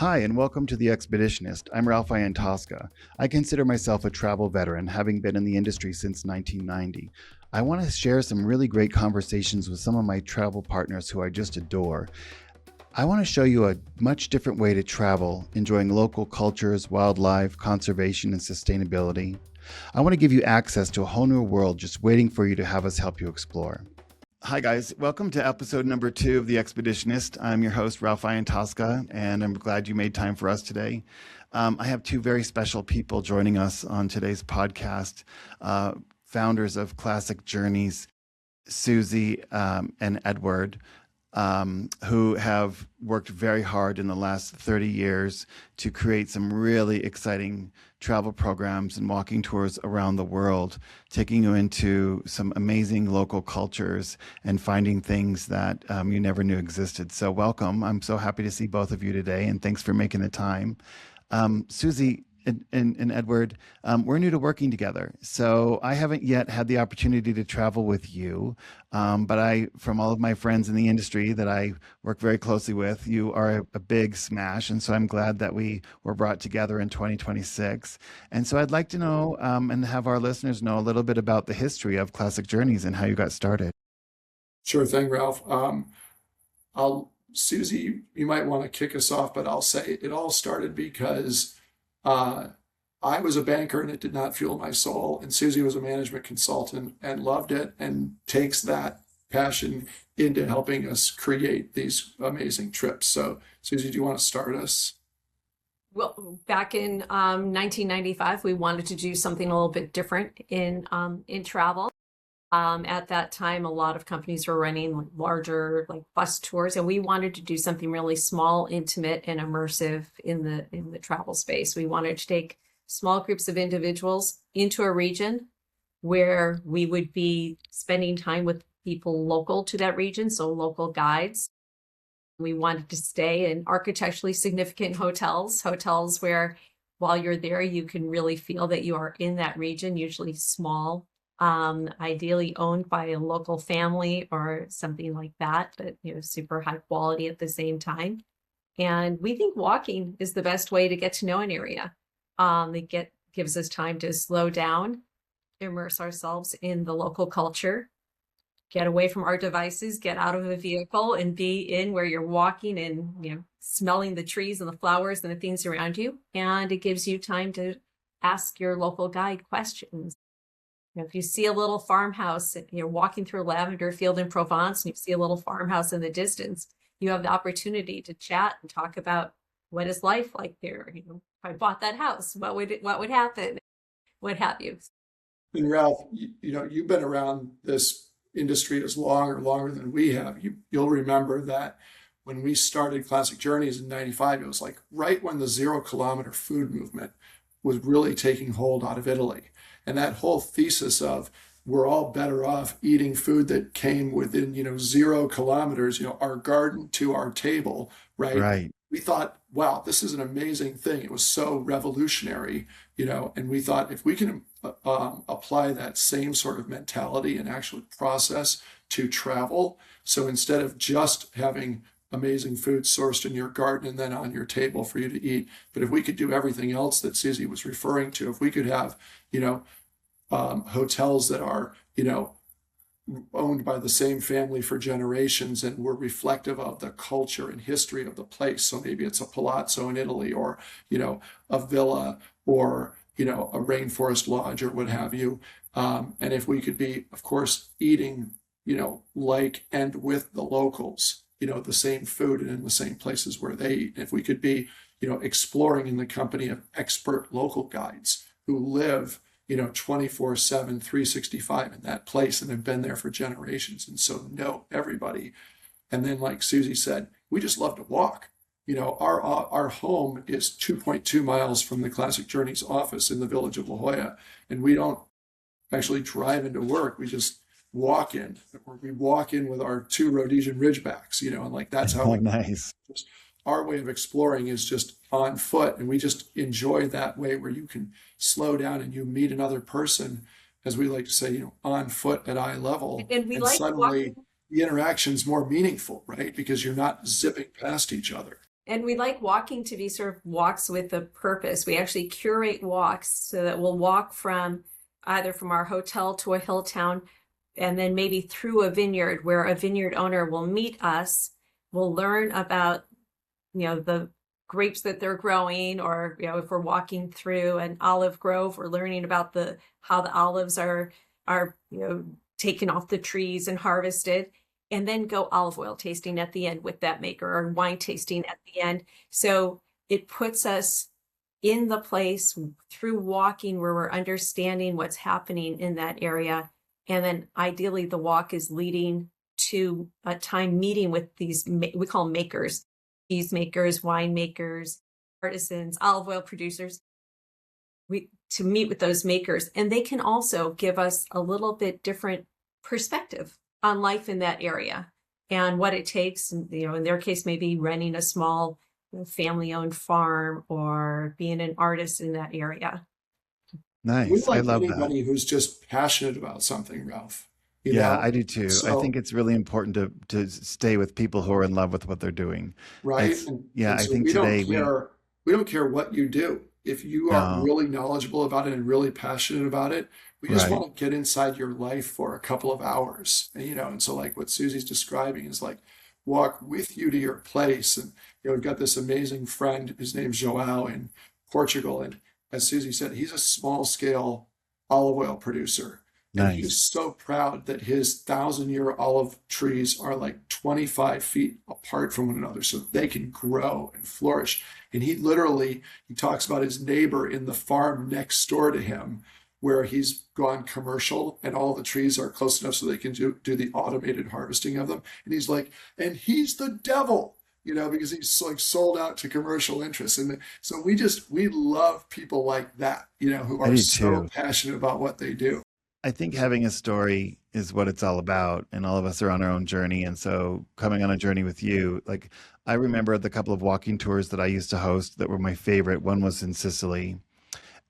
Hi, and welcome to The Expeditionist. I'm Ralph Iantosa. I consider myself a travel veteran, having been in the industry since 1990. I want to share some really great conversations with some of my travel partners who I just adore. I want to show you a much different way to travel, enjoying local cultures, wildlife, conservation, and sustainability. I want to give you access to a whole new world just waiting for you to have us help you explore. Hi, guys. Welcome to episode number 2 of The Expeditionist. I'm your host, Ralph Iantosa, and I'm glad you made time for us today. I have two very special people joining us on today's podcast, founders of Classic Journeys, Susie and Edward, who have worked very hard in the last 30 years to create some really exciting travel programs and walking tours around the world, taking you into some amazing local cultures and finding things that you never knew existed. So welcome. I'm so happy to see both of you today, and thanks for making the time. Susie and Edward, we're new to working together. So I haven't yet had the opportunity to travel with you. But from all of my friends in the industry that I work very closely with, you are a big smash. And so I'm glad that we were brought together in 2026. And so I'd like to know and have our listeners know a little bit about the history of Classic Journeys and how you got started. Sure thing, Ralph. Susie, you might want to kick us off, but I'll say it all started because I was a banker and it did not fuel my soul. And Susie was a management consultant and loved it and takes that passion into helping us create these amazing trips. So, Susie, do you want to start us? Well, back in 1995, we wanted to do something a little bit different in travel. At that time, a lot of companies were running larger bus tours, and we wanted to do something really small, intimate, and immersive in the travel space. We wanted to take small groups of individuals into a region where we would be spending time with people local to that region, so local guides. We wanted to stay in architecturally significant hotels where while you're there, you can really feel that you are in that region, usually small, ideally owned by a local family or something like that, but super high quality at the same time. And we think walking is the best way to get to know an area. Gives us time to slow down, immerse ourselves in the local culture, get away from our devices, get out of a vehicle and be in where you're walking and smelling the trees and the flowers and the things around you. And it gives you time to ask your local guide questions. If you see a little farmhouse, you're walking through a lavender field in Provence and you see a little farmhouse in the distance, you have the opportunity to chat and talk about what is life like there. If I bought that house, what would happen? What have you? And Ralph, you've been around this industry as long or longer than we have. You'll remember that when we started Classic Journeys in 95, it was like right when the Zero-Kilometer food movement was really taking hold out of Italy. And that whole thesis of we're all better off eating food that came within, 0 kilometers, our garden to our table, right? Right. We thought, wow, this is an amazing thing. It was so revolutionary, and we thought if we can apply that same sort of mentality and actual process to travel. So instead of just having amazing food sourced in your garden and then on your table for you to eat, but if we could do everything else that Susie was referring to, if we could have, hotels that are, owned by the same family for generations and were reflective of the culture and history of the place. So maybe it's a palazzo in Italy or, a villa or, a rainforest lodge or what have you. And if we could be, of course, eating, like and with the locals, the same food and in the same places where they eat. If we could be, exploring in the company of expert local guides who live 24/7, 365 in that place and have been there for generations. And so know everybody. And then, like Susie said, we just love to walk. Our home is 2.2 miles from the Classic Journeys office in the village of La Jolla. And we don't actually drive into work. We just walk in, or we walk in with our 2 Rhodesian Ridgebacks, and that's how Oh, nice. our way of exploring is just on foot, and we just enjoy that way where you can slow down and you meet another person, as we like to say, on foot at eye level, And we and like suddenly walking. the interaction's more meaningful, right? Because you're not zipping past each other. And we like walking to be sort of walks with a purpose. We actually curate walks so that we'll walk from either from our hotel to a hill town and then maybe through a vineyard where a vineyard owner will meet us. We'll learn about, the grapes that they're growing, or, if we're walking through an olive grove, we're learning about how the olives are, taken off the trees and harvested, and then go olive oil tasting at the end with that maker, or wine tasting at the end. So it puts us in the place through walking where we're understanding what's happening in that area. And then ideally the walk is leading to a time meeting with these, we call them makers, cheese makers, wine makers, artisans, olive oil producers, to meet with those makers. And they can also give us a little bit different perspective on life in that area and what it takes. In their case, maybe renting a small family-owned farm or being an artist in that area. We Nice. I like love that. anybody who's just passionate about something, Ralph. You Yeah, know, I do too. I think so it's really important to stay with people who are in love with what they're doing. right, It's and yeah, I so think today we don't care what you do. If you are no, really knowledgeable about it and really passionate about it, we just right. want to get inside your life for a couple of hours. And so like what Susie's describing is like walk with you to your place. And we've got this amazing friend, his name's Joao in Portugal. And as Susie said, he's a small scale olive oil producer. And he's Nice. so proud that his 1,000-year olive trees are like 25 feet apart from one another so they can grow and flourish. And he talks about his neighbor in the farm next door to him, where he's gone commercial and all the trees are close enough so they can do the automated harvesting of them. And he's like, and he's the devil, because he's like sold out to commercial interests. And so we love people like that, who I are do so too. passionate about what they do. I think having a story is what it's all about, and all of us are on our own journey. And so, coming on a journey with you, like I remember the couple of walking tours that I used to host that were my favorite. One was in Sicily,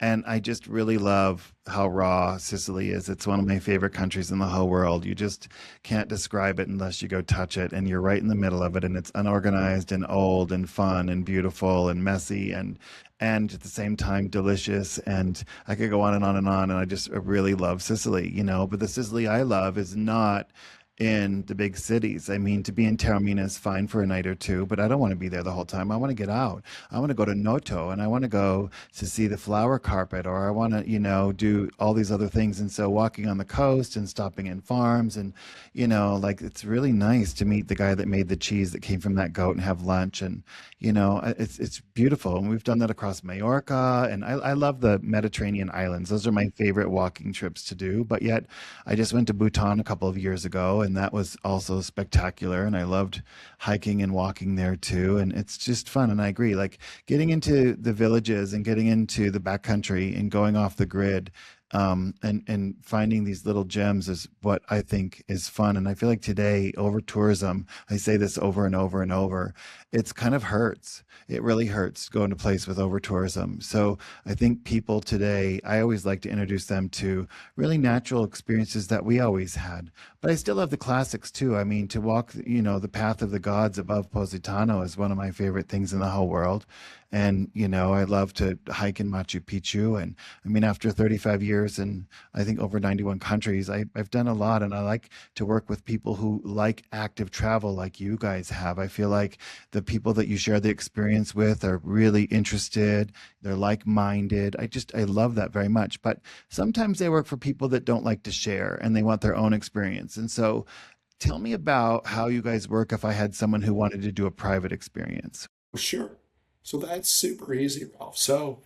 and I just really love how raw Sicily is. It's one of my favorite countries in the whole world. You just can't describe it unless you go touch it. And you're right in the middle of it. And it's unorganized and old and fun and beautiful and messy and at the same time delicious. And I could go on and on and on. And I really love Sicily. But the Sicily I love is not in the big cities. I mean, to be in Taormina is fine for a night or two, but I don't want to be there the whole time. I want to get out. I want to go to Noto, and I want to go to see the flower carpet, or I want to, do all these other things. And so walking on the coast and stopping in farms and, like it's really nice to meet the guy that made the cheese that came from that goat and have lunch. And, it's beautiful. And we've done that across Majorca. And I love the Mediterranean islands. Those are my favorite walking trips to do. But yet I just went to Bhutan a couple of years ago, and that was also spectacular. And I loved hiking and walking there too. And it's just fun. And I agree, like getting into the villages and getting into the backcountry and going off the grid, and finding these little gems is what I think is fun. And I feel like today, over tourism, I say this over and over and over, it's kind of hurts. It really hurts going to place with over tourism. So I think people today, I always like to introduce them to really natural experiences that we always had. But I still love the classics too. I mean, to walk, the path of the gods above Positano is one of my favorite things in the whole world. And, I love to hike in Machu Picchu. And I mean, after 35 years and I think over 91 countries, I've done a lot. And I like to work with people who like active travel like you guys have. I feel like the people that you share the experience with are really interested. They're like-minded. I love that very much. But sometimes they work for people that don't like to share and they want their own experience. And so tell me about how you guys work if I had someone who wanted to do a private experience. Sure. So that's super easy, Ralph. So,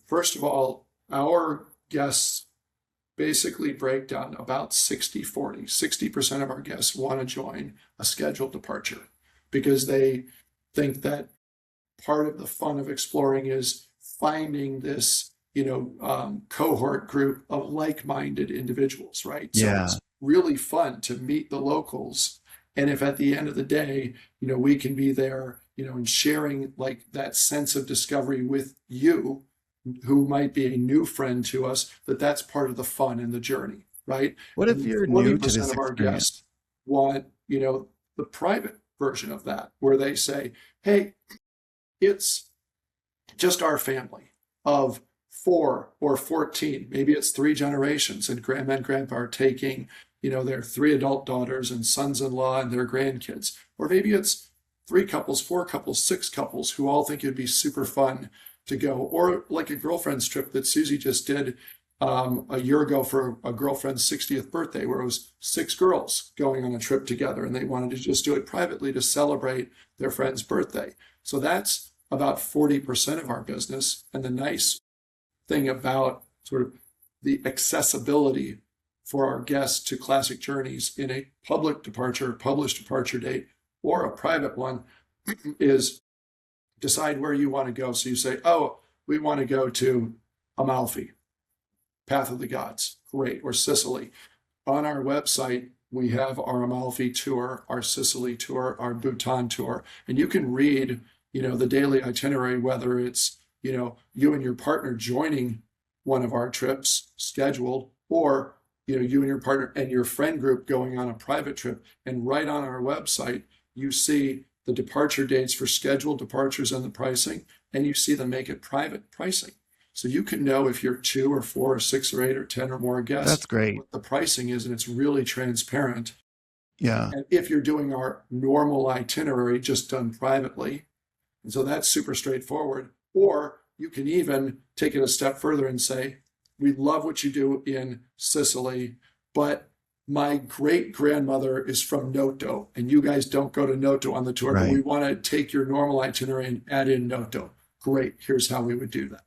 first of all, our guests basically break down about 60-40. 60% of our guests want to join a scheduled departure because they think that part of the fun of exploring is finding this, cohort group of like-minded individuals, right? So Yeah. it's really fun to meet the locals. And if at the end of the day, we can be there, and sharing like that sense of discovery with you, who might be a new friend to us, that's part of the fun and the journey, right? What And if then you're new to 40% this of our experience? guests want, the private version of that, where they say, hey, it's just our family of 4 or 14. Maybe it's 3 generations, and grandma and grandpa are taking, their 3 adult daughters and sons-in-law and their grandkids. Or maybe it's 3 couples, 4 couples, 6 couples who all think it'd be super fun to go. Or like a girlfriend's trip that Susie just did a year ago for a girlfriend's 60th birthday, where it was 6 girls going on a trip together, and they wanted to just do it privately to celebrate their friend's birthday. So that's about 40% of our business. And the nice thing about sort of the accessibility for our guests to classic journeys in a published departure date, or a private one, is decide where you want to go. So you say, oh, we want to go to Amalfi, Path of the Gods, great, or Sicily. On our website, we have our Amalfi tour, our Sicily tour, our Bhutan tour, and you can read, the daily itinerary, whether it's, you and your partner joining one of our trips scheduled, or, you and your partner and your friend group going on a private trip. And right on our website, you see the departure dates for scheduled departures and the pricing, and you see the make it private pricing. So you can know if you're 2 or 4 or 6 or 8 or 10 or more guests. That's great. What the pricing is, and it's really transparent. Yeah. And if you're doing our normal itinerary just done privately, and so that's super straightforward. Or you can even take it a step further and say, we love what you do in Sicily, but my great grandmother is from Noto, and you guys don't go to Noto on the tour, Right. but we want to take your normal itinerary and add in Noto. Great. Here's how we would do that.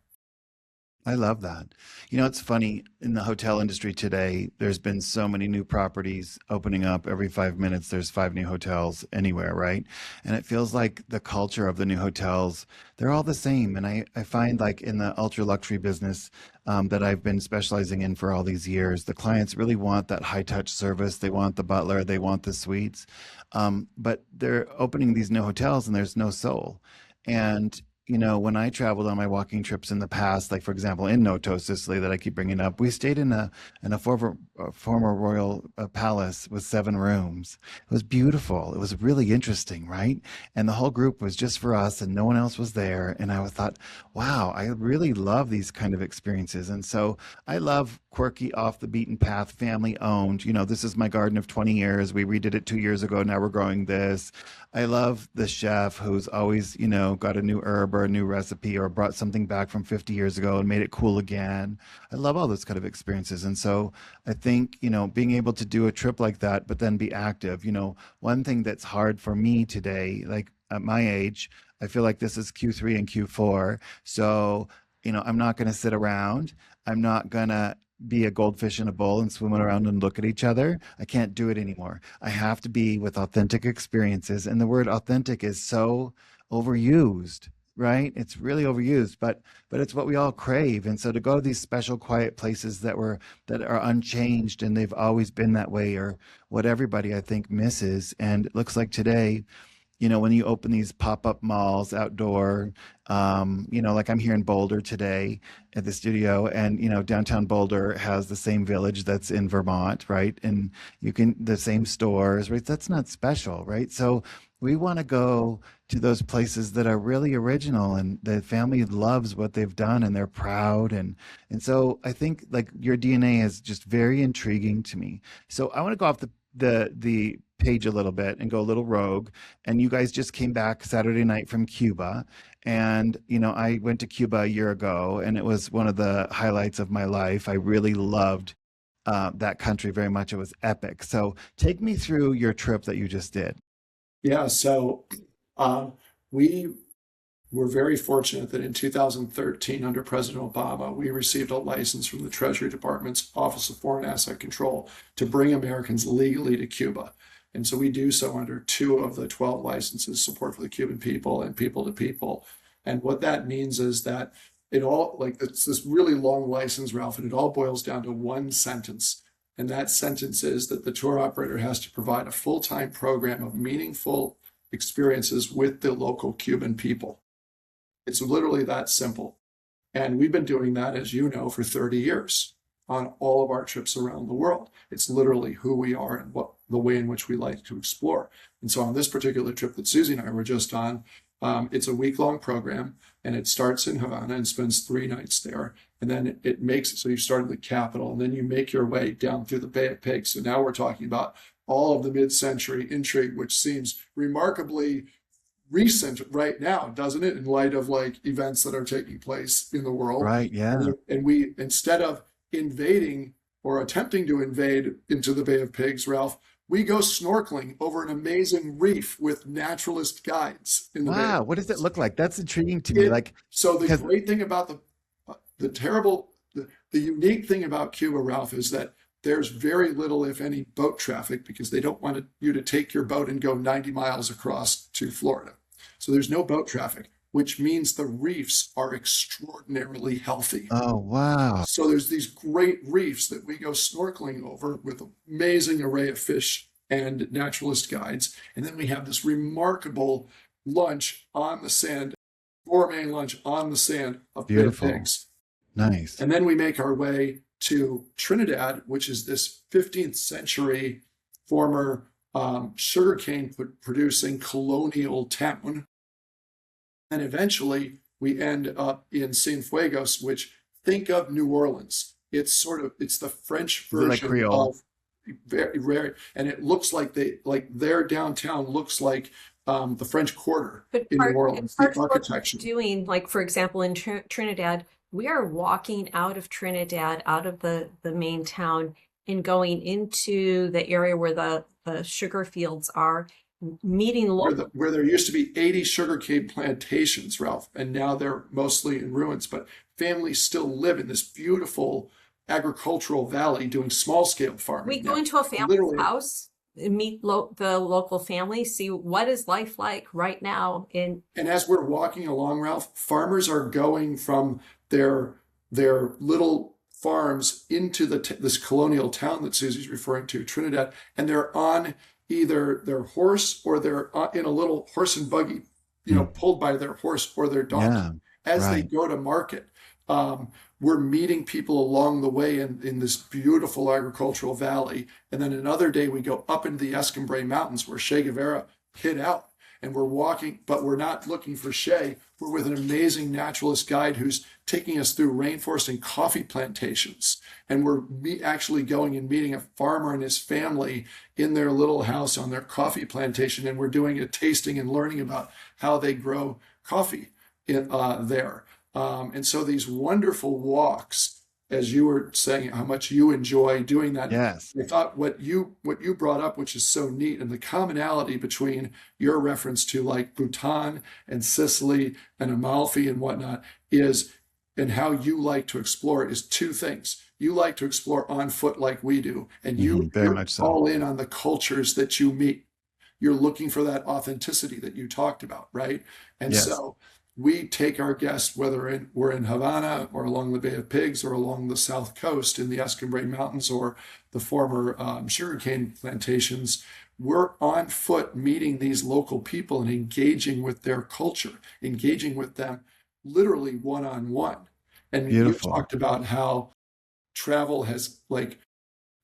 I love that. It's funny, in the hotel industry today, there's been so many new properties opening up. Every 5 minutes, there's 5 new hotels anywhere, right? And it feels like the culture of the new hotels, they're all the same. And I find, like, in the ultra luxury business that I've been specializing in for all these years, the clients really want that high touch service. They want the butler, they want the suites. But they're opening these new hotels and there's no soul. And when I traveled on my walking trips in the past, like, for example, in Noto, Sicily, that I keep bringing up, we stayed in a former royal palace with 7 rooms. It was beautiful. It was really interesting, right? And the whole group was just for us, and no one else was there. And I thought, wow, I really love these kind of experiences. And so I love quirky, off the beaten path, family owned. This is my garden of 20 years. We redid it 2 years ago. Now we're growing this. I love the chef who's always, got a new herb or a new recipe, or brought something back from 50 years ago and made it cool again. I love all those kind of experiences. And so I think, being able to do a trip like that, but then be active, one thing that's hard for me today, like at my age, I feel like this is Q3 and Q4. So, I'm not going to sit around. I'm not going to be a goldfish in a bowl and swimming around and look at each other. I can't do it anymore. I have to be with authentic experiences. And the word authentic is so overused, right? It's really overused, but it's what we all crave. And so to go to these special quiet places that are unchanged and they've always been that way, or what everybody I think misses. And it looks like today, when you open these pop-up malls outdoor, like I'm here in Boulder today at the studio, and, downtown Boulder has the same village that's in Vermont, right? And the same stores, right? That's not special, right? So we want to go to those places that are really original, and the family loves what they've done and they're proud. And so I think, like, your DNA is just very intriguing to me. So I want to go off the page a little bit and go a little rogue. And you guys just came back Saturday night from Cuba. And, I went to Cuba a year ago, and it was one of the highlights of my life. I really loved that country very much. It was epic. So take me through your trip that you just did. Yeah, so we were very fortunate that in 2013, under President Obama, we received a license from the Treasury Department's Office of Foreign Asset Control to bring Americans legally to Cuba. And so we do so under 2 of the 12 licenses: support for the Cuban people and people to people. And what that means is that it's this really long license, Ralph, and it all boils down to one sentence. And that sentence is that the tour operator has to provide a full-time program of meaningful experiences with the local Cuban people. It's literally that simple. And we've been doing that, as you know, for 30 years on all of our trips around the world. It's literally who we are and the way in which we like to explore. And so on this particular trip that Susie and I were just on, It's a week-long program, and it starts in Havana and spends 3 nights there. And then it makes it so you start in the capital, and then you make your way down through the Bay of Pigs. So now we're talking about all of the mid-century intrigue, which seems remarkably recent right now, doesn't it? In light of like events that are taking place in the world. Right. Yeah. And we, instead of invading or attempting to invade into the Bay of Pigs, Ralph, we go snorkeling over an amazing reef with naturalist guides in the Bay Wow. of What does it Pigs. look like? That's intriguing to me. It, Like, so the because great thing about the unique thing about Cuba, Ralph, is that there's very little, if any, boat traffic because they don't want you to take your boat and go 90 miles across to Florida. So there's no boat traffic, which means the reefs are extraordinarily healthy. oh wow. So there's these great reefs that we go snorkeling over with an amazing array of fish and naturalist guides. And then we have this remarkable lunch on the sand, gourmet lunch on the sand of Bay of Beautiful. Pigs. Nice. And then we make our way to Trinidad, which is this 15th century former sugarcane producing colonial town. And eventually we end up in Cienfuegos, which think of New Orleans. It's the French Is it like version Creole? of very rare, and it looks like their downtown looks like the French Quarter But in New and Orleans, the part of what we're architecture. doing, like for example, in Trinidad, we are walking out of Trinidad, out of the main town, and going into the area where the sugar fields are, meeting local. Where there used to be 80 sugarcane plantations, Ralph, and now they're mostly in ruins, but families still live in this beautiful agricultural valley doing small scale We farming go now. into a family's Literally, house, and meet the local family, see what is life like right now in. and as we're walking along, Ralph, farmers are going from their little farms into this colonial town that Susie's referring to, Trinidad, and they're on either their horse or they're in a little horse and buggy, Hmm. pulled by their horse or their Yeah. donkey as they Right. go to market. We're meeting people along the way in this beautiful agricultural valley. And then another day we go up into the Escambray Mountains where Che Guevara hid out. And we're walking, but we're not looking for Che. We're with an amazing naturalist guide who's taking us through rainforest and coffee plantations. And we're actually going and meeting a farmer and his family in their little house on their coffee plantation. And we're doing a tasting and learning about how they grow coffee there. And so these wonderful walks, as you were saying, how much you enjoy doing that. Yes. I thought what you brought up, which is so neat, and the commonality between your reference to like Bhutan and Sicily and Amalfi and whatnot is, and how you like to explore it is two things. You like to explore on foot like we do, and Very you're much so. all in on the cultures that you meet. You're looking for that authenticity that you talked about, right? And Yes. so we take our guests, whether we're in Havana or along the Bay of Pigs or along the south coast in the Escambray Mountains or the former sugarcane plantations, we're on foot meeting these local people and engaging with their culture, engaging with them literally one on one. And you Beautiful. talked about how travel has, like,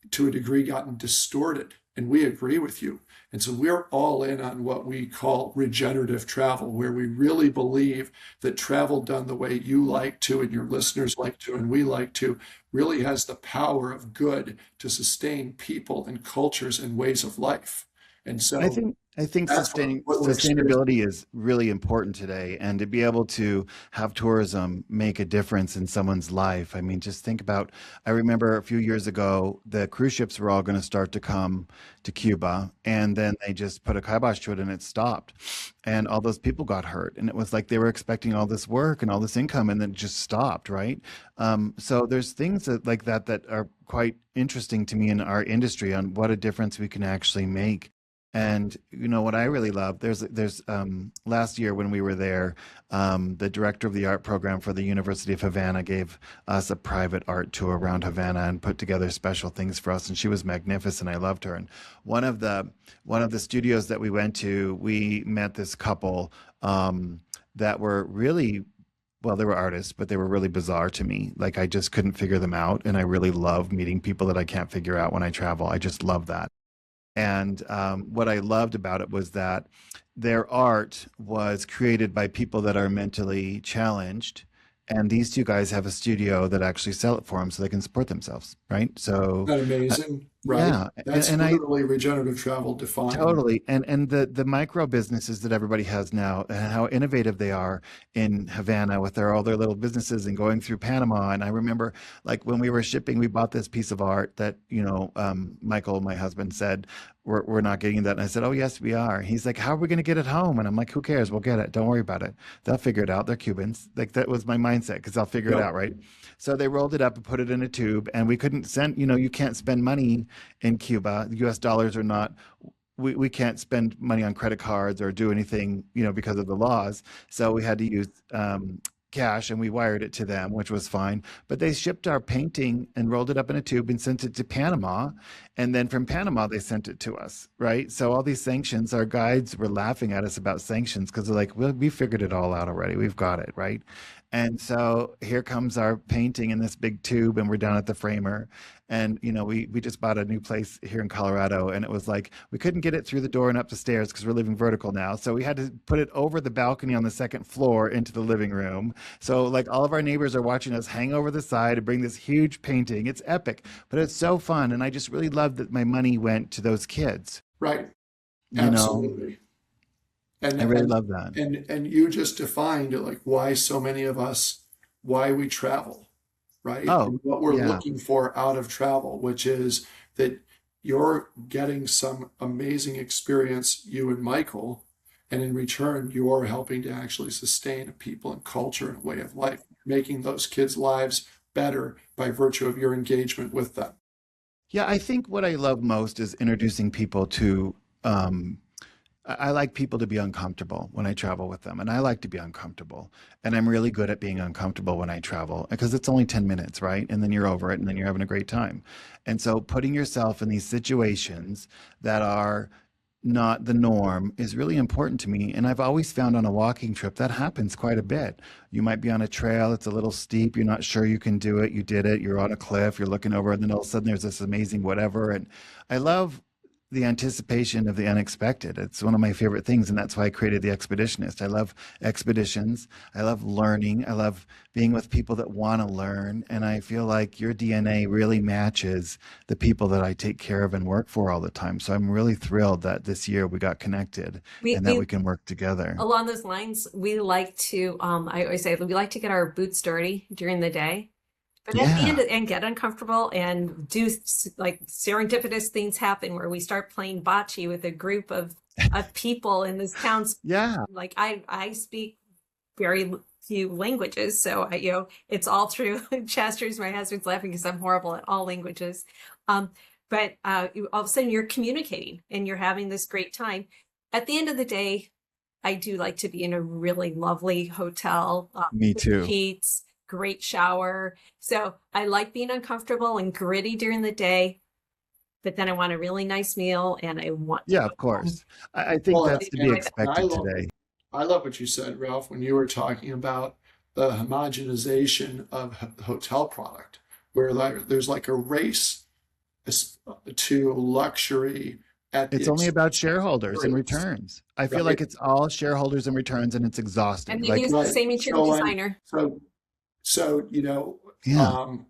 to a degree, gotten distorted. And we agree with you. And so we're all in on what we call regenerative travel, where we really believe that travel done the way you like to, and your listeners like to, and we like to, really has the power of good to sustain people and cultures and ways of life. And I so think that's what we're experiencing. sustainability is really important today, and to be able to have tourism make a difference in someone's life. I mean, just think about, I remember a few years ago, the cruise ships were all going to start to come to Cuba, and then they just put a kibosh to it and it stopped. And all those people got hurt. And it was like they were expecting all this work and all this income, and then it just stopped, right? So there's things like that are quite interesting to me in our industry on what a difference we can actually make. And what I really love, there's last year when we were there, the director of the art program for the University of Havana gave us a private art tour around Havana and put together special things for us. And she was magnificent. I loved her. And one of the studios that we went to, we met this couple that were really, well, they were artists, but they were really bizarre to me. Like, I just couldn't figure them out. And I really love meeting people that I can't figure out when I travel. I just love that. And what I loved about it was that their art was created by people that are mentally challenged. And these two guys have a studio that actually sell it for them so they can support themselves, right? So, Isn't that uh, amazing? Right? yeah, That's and I literally regenerative travel defined. totally. And the micro businesses that everybody has now and how innovative they are in Havana with all their little businesses and going through Panama. And I remember like when we were shipping, we bought this piece of art that, Michael, my husband, said, we're not getting that. And I said, oh, yes, we are. He's like, how are we going to get it home? And I'm like, who cares? We'll get it. Don't worry about it. They'll figure it out. They're Cubans. Like that was my mindset because I'll figure it Yep. out, right? So they rolled it up and put it in a tube, and we couldn't send, you can't spend money in Cuba. The US dollars are not, we can't spend money on credit cards or do anything, because of the laws. So we had to use cash, and we wired it to them, which was fine. But they shipped our painting and rolled it up in a tube and sent it to Panama. And then from Panama, they sent it to us, right? So all these sanctions, our guides were laughing at us about sanctions because they're like, well, we figured it all out already. We've got it, right? And so here comes our painting in this big tube, and we're down at the framer. And we just bought a new place here in Colorado, and it was like we couldn't get it through the door and up the stairs because we're living vertical now. So we had to put it over the balcony on the second floor into the living room. So like all of our neighbors are watching us hang over the side and bring this huge painting. It's epic, but it's so fun, and I just really love that my money went to those kids. Right. You know, Absolutely. And I really and love that. and you just defined like why so many of us, why we travel, right? Oh, And what we're yeah. looking for out of travel, which is that you're getting some amazing experience, you and Michael, and in return, you're helping to actually sustain a people and culture and a way of life, making those kids' lives better by virtue of your engagement with them. Yeah, I think what I love most is introducing people to um, I like people to be uncomfortable when I travel with them, and I like to be uncomfortable. And I'm really good at being uncomfortable when I travel because it's only 10 minutes, right? And then you're over it, and then you're having a great time. And so putting yourself in these situations that are not the norm is really important to me. And I've always found on a walking trip that happens quite a bit. You might be on a trail, it's a little steep, you're not sure you can do it, you did it, you're on a cliff, you're looking over, and then all of a sudden there's this amazing whatever. And I love the anticipation of the unexpected. It's one of my favorite things, and that's why I created the Expeditionist. I love expeditions. I love learning. I love being with people that want to learn, and I feel like your DNA really matches the people that I take care of and work for all the time. So I'm really thrilled that this year we got connected We and that we we can work together. along those lines, we like to I always say we like to get our boots dirty during the day. But at the end Yeah. and get uncomfortable and do like serendipitous things happen where we start playing bocce with a group of people in this town. Yeah. Like I speak very few languages, so it's all true. Chester's my husband's laughing because I'm horrible at all languages. Um, but all of a sudden you're communicating and you're having this great time. At the end of the day, I do like to be in a really lovely hotel, Me with too. sheets, great shower. So I like being uncomfortable and gritty during the day, but then I want a really nice meal and I want to Yeah, go of home. course. I think Well, that's to be Enjoy that. and expected today. I love what you said, Ralph, when you were talking about the homogenization of hotel product, where like, there's like a race to luxury at the It's only about shareholders and experience, returns. I feel right? like it's all shareholders and returns, and it's And exhausting. they Like, use the Right. same interior So designer. so yeah, um,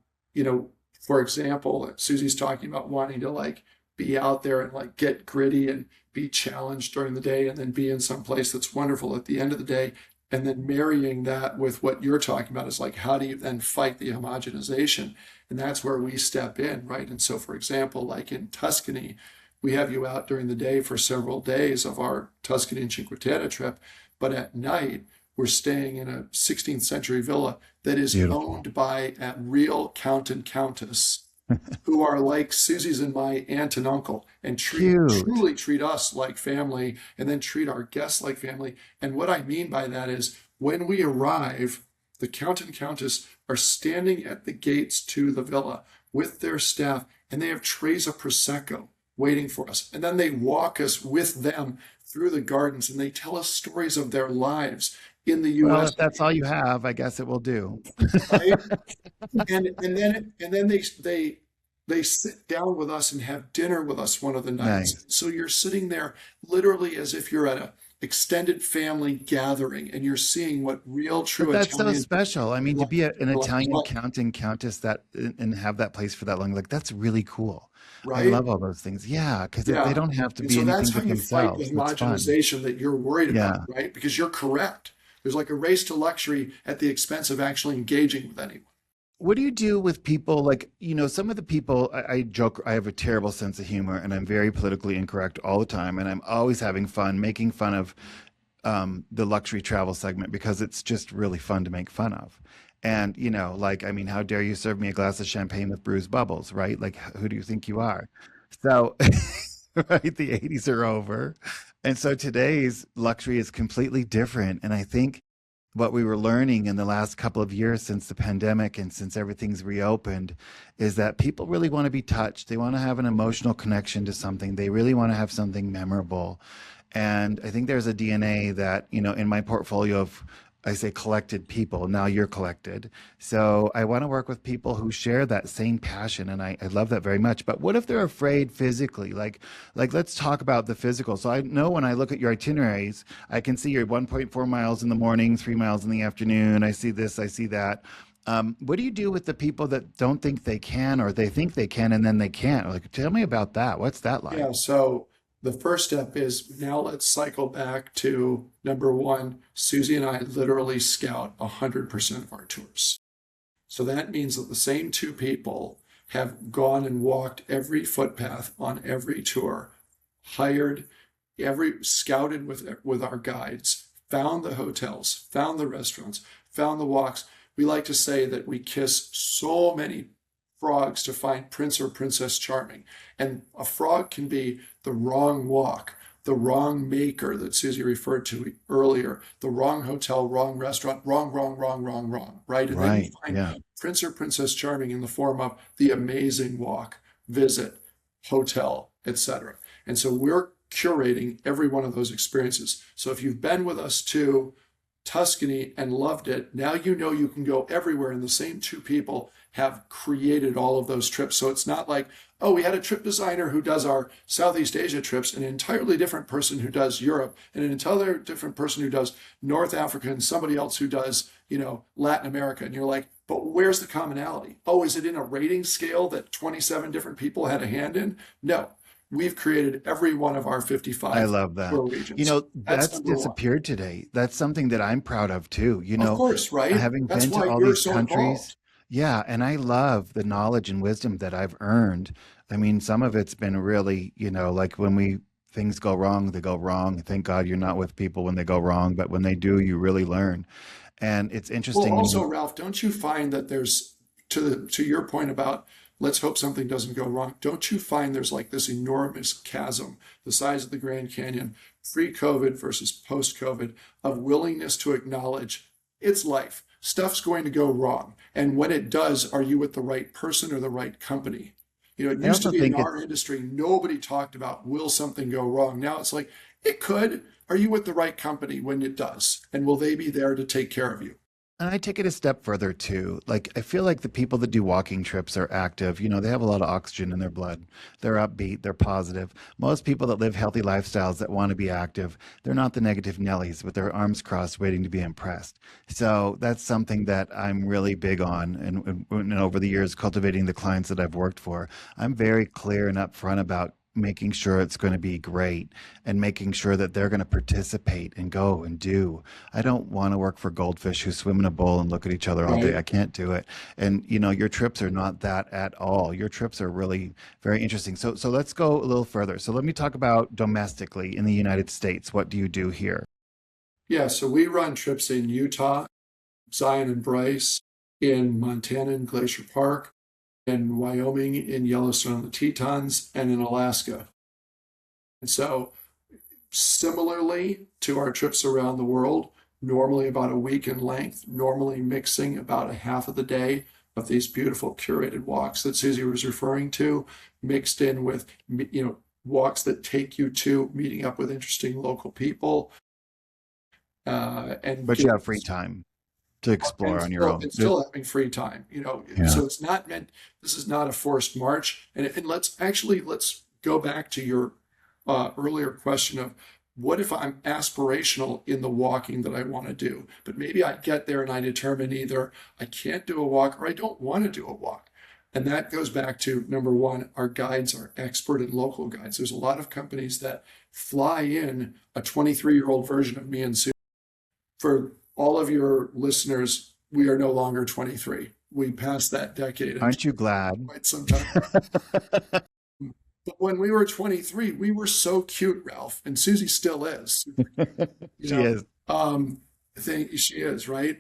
for example, Susie's talking about wanting to like be out there and like get gritty and be challenged during the day and then be in some place that's wonderful at the end of the day. And then marrying that with what you're talking about is like, how do you then fight the homogenization? And that's where we step in, right? And so, for example, like in Tuscany, we have you out during the day for several days of our Tuscany and Cinque Terre trip, but at night, we're staying in a 16th century villa that is beautiful. owned by a real count and countess who are like Susie's and my aunt and uncle and Cute. truly treat us like family and then treat our guests like family. And what I mean by that is when we arrive, the count and countess are standing at the gates to the villa with their staff and they have trays of prosecco waiting for us. And then they walk us with them through the gardens and they tell us stories of their lives in the Well, US, if that's all you have, I guess it will do. right? And then they they sit down with us and have dinner with us one of the nights. Nice. So you're sitting there literally as if you're at a extended family gathering and you're seeing what real But true that's so Italian special. I mean, to like. be an You're like, Italian "What?" count and countess that and have that place for that long, like that's really cool. I Right? love all those things. Yeah, because they Yeah. don't have to And be so anything that's how but you fight the themselves. That's fun. homogenization that you're worried about, Yeah. right? Because you're correct. There's like a race to luxury at the expense of actually engaging with anyone. What do you do with people like, some of the people I joke, I have a terrible sense of humor and I'm very politically incorrect all the time. And I'm always having fun making fun of the luxury travel segment because it's just really fun to make fun of. And, like, I mean, how dare you serve me a glass of champagne with bruised bubbles, right? Like, who do you think you are? So, right, the 80s are over. And so today's luxury is completely different. And I think what we were learning in the last couple of years since the pandemic and since everything's reopened is that people really want to be touched. They want to have an emotional connection to something. They really want to have something memorable. And I think there's a DNA that, in my portfolio of, I say collected people, now you're collected. So I want to work with people who share that same passion. And I love that very much. But what if they're afraid physically? Like let's talk about the physical. So I know when I look at your itineraries, I can see you're 1.4 miles in the morning, 3 miles in the afternoon. I see this, I see that. What do you do with the people that don't think they can, or they think they can and then they can't? Like, tell me about that. What's that like? Yeah. So the first step is now let's cycle back to number one. Susie and I literally scout 100% of our tours. So that means that the same two people have gone and walked every footpath on every tour, hired scouted with our guides, found the hotels, found the restaurants, found the walks. We like to say that we kiss so many frogs to find Prince or Princess Charming. And a frog can be the wrong walk, the wrong maker that Susie referred to earlier, the wrong hotel, wrong restaurant, wrong, wrong, wrong, wrong, wrong, right? And then you Right. find Yeah. Prince or Princess Charming in the form of the amazing walk, visit, hotel, etc. And so we're curating every one of those experiences. So if you've been with us to Tuscany and loved it, now you know you can go everywhere, and the same two people have created all of those trips. So it's not like, oh, we had a trip designer who does our Southeast Asia trips, an entirely different person who does Europe, and an entirely different person who does North Africa, and somebody else who does, Latin America. And you're like, but where's the commonality? Oh, is it in a rating scale that 27 different people had a hand in? No, we've created every one of our I 55 love that. tour regions. That's That's number one. disappeared today. That's something that I'm proud of too. Of course, right? Having That's been to why all you're these so countries. involved. Yeah, and I love the knowledge and wisdom that I've earned. I mean, some of it's been really, like when things go wrong, they go wrong. Thank God you're not with people when they go wrong, but when they do, you really learn. And it's Well, interesting when also, Ralph, don't you find that there's to your point about let's hope something doesn't go wrong? Don't you find there's like this enormous chasm, the size of the Grand Canyon, pre-COVID versus post-COVID, of willingness to acknowledge it's life. Stuff's going to go wrong. And when it does, are you with the right person or the right company? It I used to also be in think our it's industry, nobody talked about will something go wrong. Now it's like, it could. Are you with the right company when it does? And will they be there to take care of you? And I take it a step further too. Like, I feel like the people that do walking trips are active. They have a lot of oxygen in their blood. They're upbeat, they're positive. Most people that live healthy lifestyles that want to be active, they're not the negative Nellies with their arms crossed waiting to be impressed. So that's something that I'm really big on. And over the years, cultivating the clients that I've worked for, I'm very clear and upfront about making sure it's going to be great and making sure that they're going to participate and go and do. I don't want to work for goldfish who swim in a bowl and look at each other all day. Right? I can't do it. And your trips are not that at all. Your trips are really very interesting. So let's go a little further. So let me talk about domestically in the United States. What do you do here? Yeah, so we run trips in Utah, Zion and Bryce, in Montana in Glacier Park, in Wyoming in Yellowstone and the Tetons, and in Alaska. And so, similarly to our trips around the world, normally about a week in length, normally mixing about a half of the day of these beautiful curated walks that Susie was referring to, mixed in with, walks that take you to meeting up with interesting local people, and But you doing have free time. to explore on your own. And still having free time, Yeah. so it's not meant, this is not a forced march. And let's go back to your earlier question of what if I'm aspirational in the walking that I want to do, but maybe I get there and I determine either I can't do a walk or I don't want to do a walk. And that goes back to number one, our guides are expert and local guides. There's a lot of companies that fly in a 23-year-old version of me and Sue. For all of your listeners, we are no longer 23. We passed that decade. Aren't you glad? Quite some time. But when we were 23, we were so cute, Ralph, and Susie still is. She is. She is, right?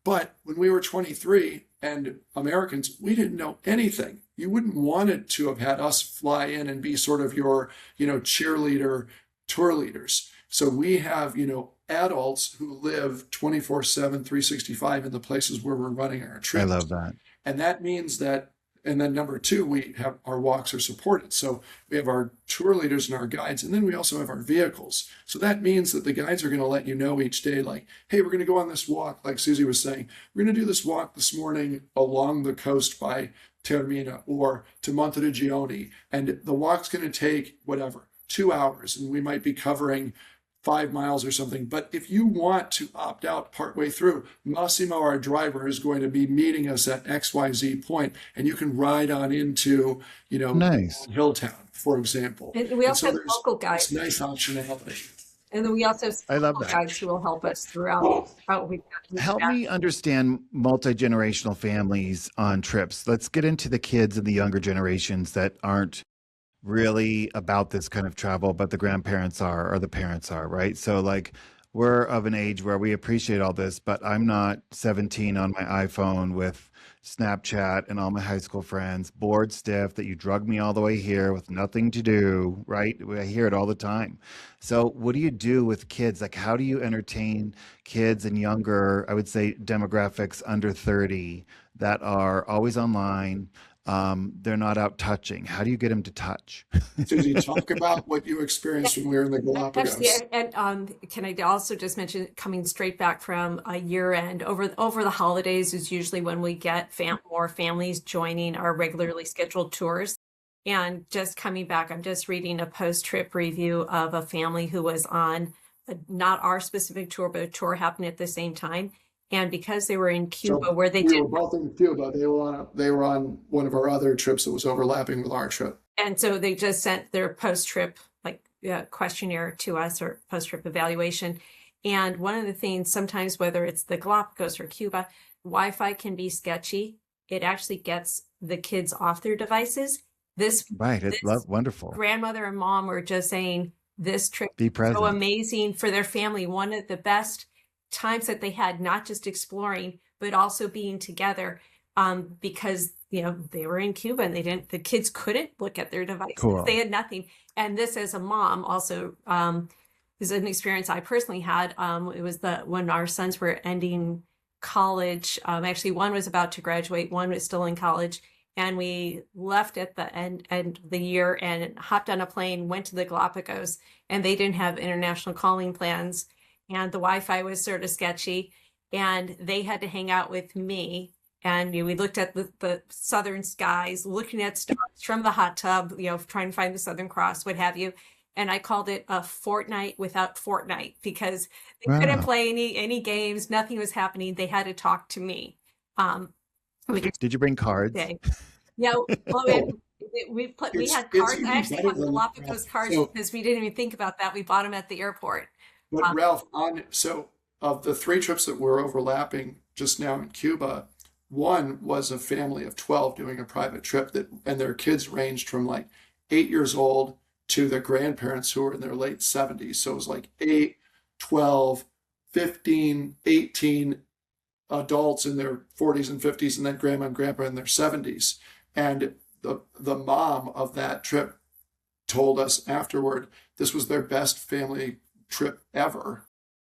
But when we were 23 and Americans, we didn't know anything. You wouldn't want it to have had us fly in and be sort of your, cheerleader tour leaders. So we have, adults who live 24/7, 365 in the places where we're running our trips. I love that. And that means that, and then number two, we have our walks are supported. So we have our tour leaders and our guides, and then we also have our vehicles. So that means that the guides are going to let you know each day, like, hey, we're going to go on this walk, like Susie was saying. We're going to do this walk this morning along the coast by Termina or to Monteriggioni. And the walk's going to take whatever, 2 hours, and we might be covering 5 miles or something. But if you want to opt out partway through, Massimo, our driver, is going to be meeting us at XYZ point, and you can ride on into, Nice. Hilltown, for example. And we also have there's local guides. this nice optionality. And then we also have I love local that. guides who will help us throughout. Help me understand multi-generational families on trips. Let's get into the kids and the younger generations that aren't really about this kind of travel, but the grandparents are, or the parents are, right? So like we're of an age where we appreciate all this, but I'm not 17 on my iPhone with Snapchat and all my high school friends, bored stiff that you drug me all the way here with nothing to do, right? I hear it all the time. So what do you do with kids? Like how do you entertain kids and younger, I would say demographics under 30 that are always online? They're not out touching. How do you get them to touch? Susie, talk about what you experienced when we were in the Galapagos. And can I also just mention, coming straight back from a year end, over the holidays is usually when we get more families joining our regularly scheduled tours. And just coming back, I'm just reading a post-trip review of a family who was on not our specific tour, but a tour happening at the same time. And because they were in Cuba, where they were both in Cuba, they were on one of our other trips that was overlapping with our trip. And so they just sent their post-trip questionnaire to us, or post-trip evaluation. And one of the things, sometimes whether it's the Galapagos or Cuba, Wi-Fi can be sketchy. It actually gets the kids off their devices. It's wonderful. Grandmother and mom were just saying this trip Be was so amazing for their family. One of the best times that they had, not just exploring, but also being together, because they were in Cuba and the kids couldn't look at their devices. Cool. They had nothing. And this, as a mom, also is an experience I personally had. It was when our sons were ending college. Actually, one was about to graduate, one was still in college. And we left at the end of the year and hopped on a plane, went to the Galapagos, and they didn't have international calling plans. And the Wi-Fi was sort of sketchy, and they had to hang out with me. And we looked at the southern skies, looking at stars from the hot tub, trying to find the Southern Cross, what have you. And I called it a Fortnight without Fortnite, because they couldn't play any games. Nothing was happening. They had to talk to me. Did you bring cards? Yeah. Well, we had cards. I actually have Galapagos cards because we didn't even think about that. We bought them at the airport. But Ralph, so of the 3 trips that were overlapping just now in Cuba, one was a family of 12 doing a private trip and their kids ranged from like 8 years old to their grandparents who were in their late 70s. So it was like 8, 12, 15, 18 adults in their 40s and 50s, and then grandma and grandpa in their 70s. And the mom of that trip told us afterward, this was their best family trip ever.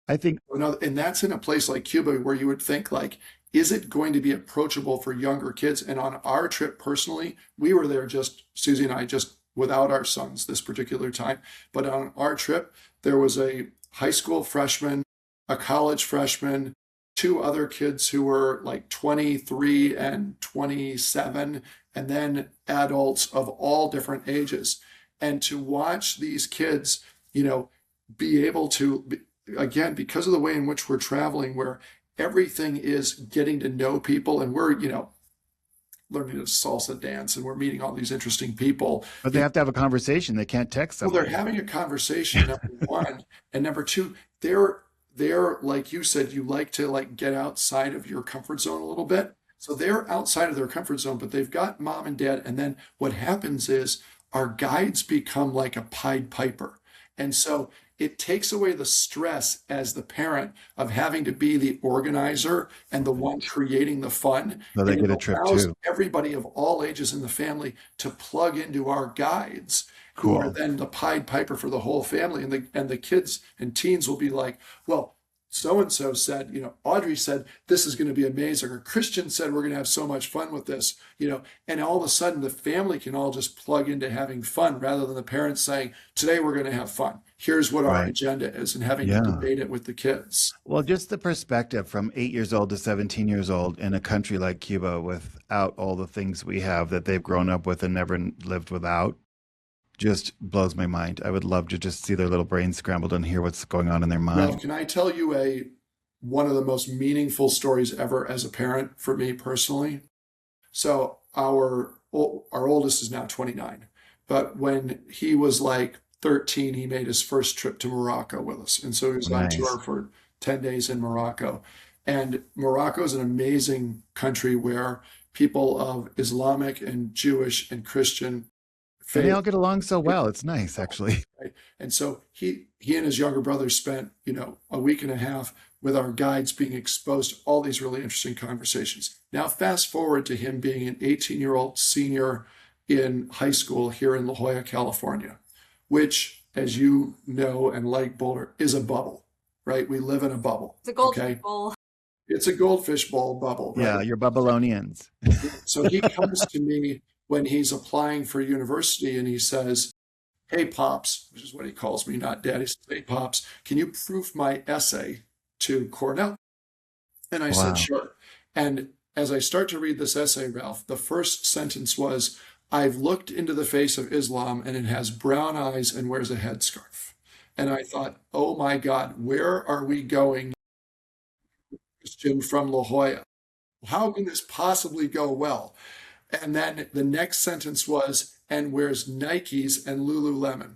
I think, and that's in a place like Cuba where you would think, like, is it going to be approachable for younger kids? And on our trip personally, we were there Susie and I, just without our sons this particular time. But on our trip, there was a high school freshman, a college freshman, two other kids who were like 23 and 27, and then adults of all different ages. And to watch these kids, be able to, again, because of the way in which we're traveling, where everything is getting to know people, and we're, learning to salsa dance, and we're meeting all these interesting people. But they have to have a conversation. They can't text Well, they're somebody. having a conversation, number one, and number two, they're like you said, you like to like get outside of your comfort zone a little bit. So they're outside of their comfort zone, but they've got mom and dad. And then what happens is our guides become like a Pied Piper. And so it takes away the stress as the parent of having to be the organizer and the one creating the fun. So they And get it a trip allows too. everybody of all ages in the family to plug into our guides, who are Cool. then the Pied Piper for the whole family. And the kids and teens will be like, well, so and so said, Audrey said this is going to be amazing, or Christian said we're going to have so much fun with this, and all of a sudden the family can all just plug into having fun rather than the parents saying, today we're going to have fun. Here's what our Right. agenda is, and having to Yeah. debate it with the kids. Well, just the perspective from 8 years old to 17 years old in a country like Cuba without all the things we have that they've grown up with and never lived without just blows my mind. I would love to just see their little brains scrambled and hear what's going on in their Ralph, mind. can I tell you one of the most meaningful stories ever as a parent for me personally? So our oldest is now 29, but when he was like 13, he made his first trip to Morocco with us, and so he was on Nice. tour for 10 days in Morocco. And Morocco is an amazing country where people of Islamic and Jewish and Christian And they faith, all get along so well. It's nice, actually. right? And so he and his younger brother spent, a week and a half with our guides, being exposed to all these really interesting conversations. Now fast forward to him being an 18-year-old senior in high school here in La Jolla, California, which, as you know and like Boulder, is a bubble, right? We live in a bubble. The gold Okay. bowl. It's a goldfish bowl bubble, Yeah, right? you're Babylonians. So he comes to me when he's applying for university, and he says, hey, Pops, which is what he calls me, not Dad. He says, hey, Pops, can you proof my essay to Cornell? And I said, Wow. sure. And as I start to read this essay, Ralph, the first sentence was, I've looked into the face of Islam, and it has brown eyes and wears a headscarf. And I thought, oh my God, where are we going, Christian, from La Jolla? How can this possibly go well? And then the next sentence was, and wears Nikes and Lululemon.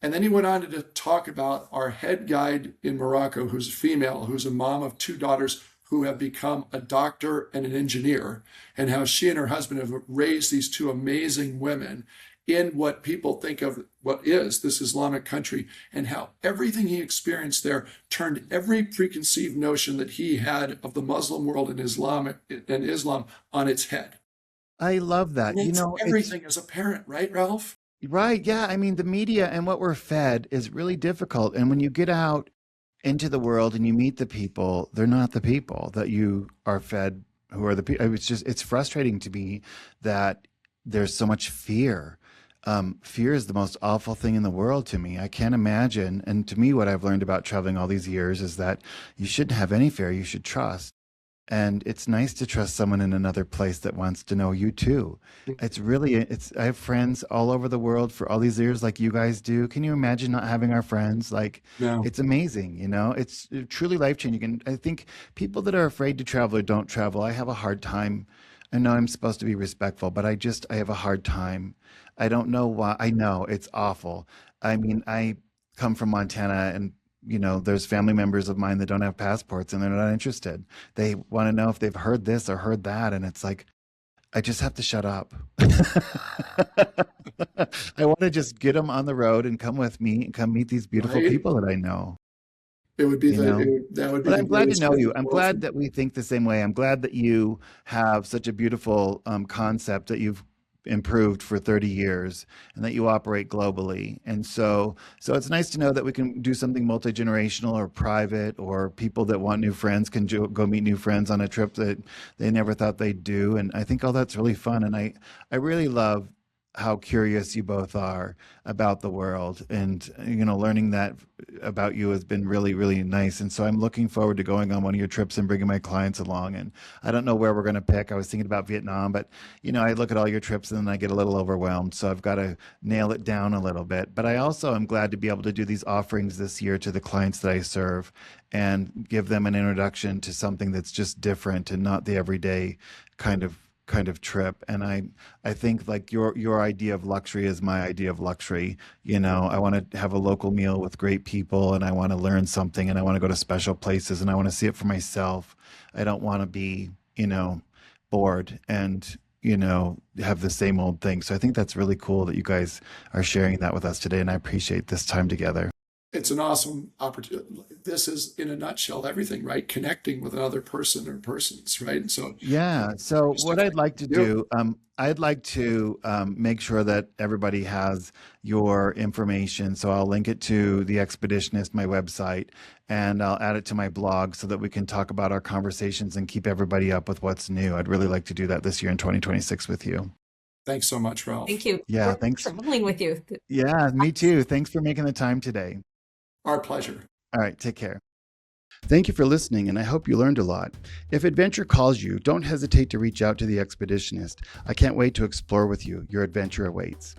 And then he went on to talk about our head guide in Morocco, who's a female, who's a mom of two daughters who have become a doctor and an engineer, and how she and her husband have raised these two amazing women in what people think of what is this Islamic country, and how everything he experienced there turned every preconceived notion that he had of the Muslim world and Islam on its head. I love that. And You it's know, it's everything as a parent, right, Ralph? right. Yeah. I mean, the media and what we're fed is really difficult. And when you get out into the world and you meet the people, they're not the people that you are fed who are the people. It's frustrating to me that there's so much fear. Fear is the most awful thing in the world to me. I can't imagine. And to me, what I've learned about traveling all these years is that you shouldn't have any fear. You should trust. And it's nice to trust someone in another place that wants to know you too. I have friends all over the world for all these years, like you guys do. Can you imagine not having our friends? Like, No. it's amazing, It's truly life changing. And I think people that are afraid to travel or don't travel, I have a hard time. I know I'm supposed to be respectful, but I have a hard time. I don't know why. I know it's awful. I mean, I come from Montana, and there's family members of mine that don't have passports and they're not interested. They want to know if they've heard this or heard that. And it's like, I just have to shut up. I want to just get them on the road and come with me and come meet these beautiful Right? people that I know, It would be you know? that would be But the I'm glad to greatest know gift you. in I'm the world for glad that we think the same way. I'm glad that you have such a beautiful concept that you've improved for 30 years and that you operate globally. And so it's nice to know that we can do something multi-generational or private, or people that want new friends can go meet new friends on a trip that they never thought they'd do. And I think all that's really fun. And I really love how curious you both are about the world, and learning that about you has been really, really nice. And so I'm looking forward to going on one of your trips and bringing my clients along. And I don't know where we're going to pick. I was thinking about Vietnam, but I look at all your trips and then I get a little overwhelmed. So I've got to nail it down a little bit. But I also am glad to be able to do these offerings this year to the clients that I serve and give them an introduction to something that's just different and not the everyday kind of trip. And I think like your idea of luxury is my idea of luxury. I want to have a local meal with great people, and I want to learn something, and I want to go to special places, and I want to see it for myself. I don't want to be bored and have the same old thing. So I think that's really cool that you guys are sharing that with us today, and I appreciate this time together. It's an awesome opportunity. This is, in a nutshell, everything, right? Connecting with another person or persons, right? So, Yeah. So just what like I'd like to you. do, I'd like to make sure that everybody has your information. So I'll link it to the Expeditionist, my website, and I'll add it to my blog so that we can talk about our conversations and keep everybody up with what's new. I'd really like to do that this year in 2026 with you. Thanks so much, Thank Ralph. you Yeah. for Thanks. traveling with you. Yeah. Me too. Thanks for making the time today. Our pleasure. All right. Take care. Thank you for listening, and I hope you learned a lot. If adventure calls you, don't hesitate to reach out to the Expeditionist. I can't wait to explore with you. Your adventure awaits.